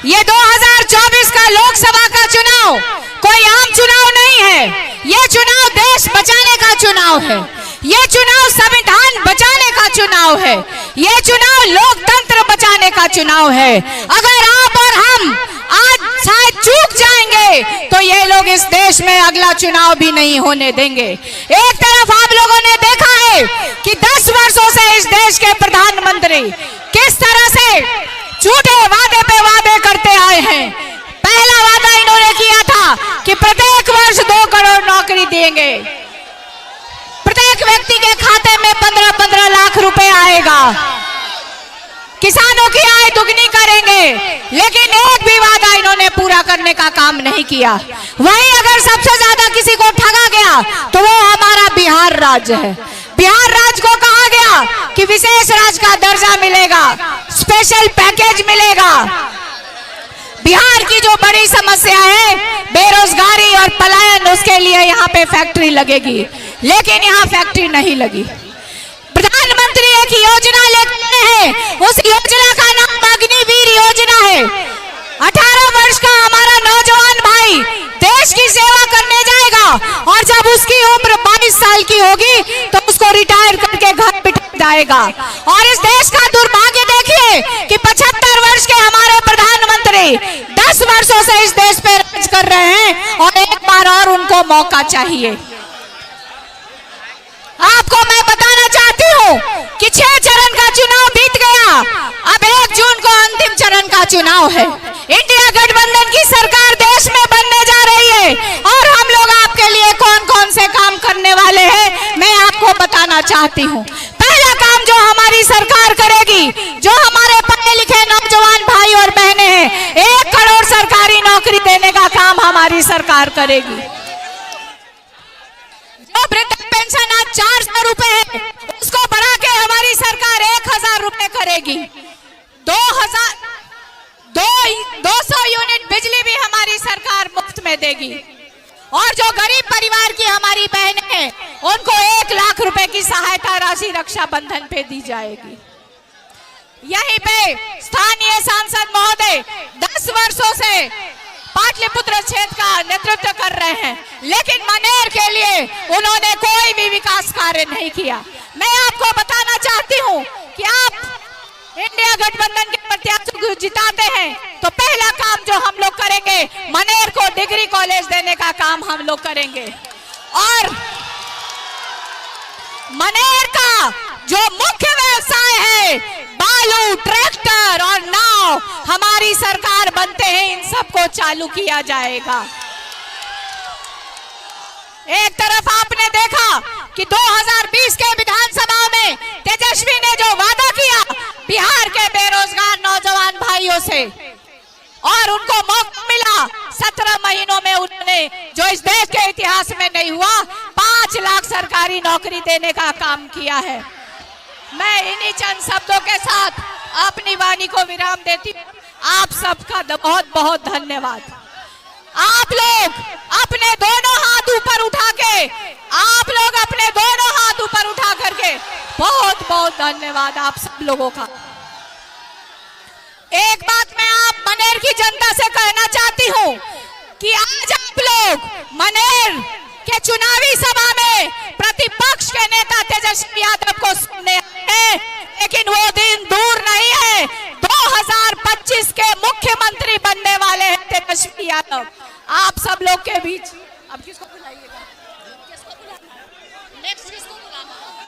ये 2024 का लोकसभा का चुनाव कोई आम चुनाव नहीं है। ये चुनाव देश बचाने का चुनाव है। ये चुनाव संविधान बचाने का चुनाव है। ये चुनाव लोकतंत्र बचाने का चुनाव है। अगर आप और हम आज शायद चूक जाएंगे तो ये लोग इस देश में अगला चुनाव भी नहीं होने देंगे। एक तरफ आप लोगों ने देखा है कि 10 वर्षों से इस देश के प्रधानमंत्री किस तरह से झूठे वादे पे वादे करते आए हैं। पहला वादा इन्होंने किया था कि प्रत्येक वर्ष 2 करोड़ नौकरी देंगे, प्रत्येक व्यक्ति के खाते में 15-15 लाख रुपए आएगा, किसानों की आय दुगनी करेंगे, लेकिन एक भी वादा इन्होंने पूरा करने का काम नहीं किया। वहीं अगर सबसे ज्यादा किसी को ठगा गया तो वो हमारा बिहार राज्य है। बिहार राज्य को कहा गया कि विशेष राज्य का दर्जा मिलेगा, स्पेशल पैकेज मिलेगा। बिहार की जो बड़ी समस्या है बेरोजगारी और पलायन, उसके लिए यहाँ पे फैक्ट्री लगेगी, लेकिन यहाँ फैक्ट्री नहीं लगी। प्रधानमंत्री एक योजना लेकर है, उस योजना का नाम अग्निवीर योजना है। 18 वर्ष का हमारा नौजवान भाई देश की सेवा करने जाएगा और जब उसकी उम्र 22 साल की होगी तो उसको रिटायर करके घर बिठा जाएगा। और इस देश का दुर्भाग्य देखिए कि 75 वर्ष के हमारे प्रधानमंत्री 10 वर्षों से इस देश पे राज कर रहे हैं और एक बार और उनको मौका चाहिए। आपको मैं बताना चाहती हूँ कि 6 चरण का चुनाव बीत गया, अब 1 जून को अंतिम चरण का चुनाव है। इंडिया गठबंधन की सरकार देश में बनने जा रही है और हम लोग आपके लिए कौन कौन से काम करने वाले हैं मैं आपको बताना चाहती हूँ। पहला काम जो हमारी सरकार करेगी, जो हमारे पढ़े लिखे नौजवान भाई और बहनें हैं, 1 करोड़ सरकारी नौकरी देने का काम हमारी सरकार करेगी। जो वृद्ध पेंशन आज 400 रुपए है, उसको बढ़ा के हमारी सरकार 1000 रुपए करेगी। 200 यूनिट बिजली भी हमारी सरकार मुफ्त में देगी। और जो गरीब परिवार की हमारी बहनें हैं, उनको 1 लाख रुपए की सहायता राशि रक्षाबंधन पे दी जाएगी। यहीं पे स्थानीय सांसद महोदय 10 वर्षों से पाटलिपुत्र क्षेत्र का नेतृत्व कर रहे हैं, लेकिन मनेर के लिए उन्होंने कोई भी विकास कार्य नहीं किया। मैं आपको बताना चाहती हूं कि आप इंडिया गठबंधन के प्रत्याशी को जिताते हैं तो पहला काम जो हम लोग करेंगे, मनेर को डिग्री कॉलेज देने का काम हम लोग करेंगे। और मनेर का जो मुख्य व्यवसाय है, बालू, ट्रैक्टर और नाव, हमारी सरकार बनते हैं इन सबको चालू किया जाएगा। एक तरफ आपने देखा कि 2020 के विधानसभा में तेजस्वी ने जो वादा किया बिहार के बेरोजगार नौजवान भाइयों से, और उनको मौका मिला 17 महीनों में उन्होंने, जो इस देश के इतिहास में नहीं हुआ, 5 लाख सरकारी नौकरी देने का काम किया है। मैं इन्हीं चंद शब्दों के साथ अपनी वाणी को विराम देती हूँ। आप सबका बहुत बहुत धन्यवाद। आप लोग अपने दोनों हाथ ऊपर उठा के, आप लोग अपने दोनों हाथ ऊपर उठा करके, बहुत बहुत धन्यवाद आप सब लोगों का। एक बात मैं आप मनेर की जनता से कहना चाहती हूँ कि आज आप लोग मनेर के चुनावी सभा में प्रतिपक्ष के नेता तेजस्वी यादव को सुनने आए, लेकिन वो दिन दूर नहीं है। 2025 के मुख्यमंत्री बनने वाले हैं तेजस्वी यादव। आप सब लोग के बीच अब किसको बुलाइएगा?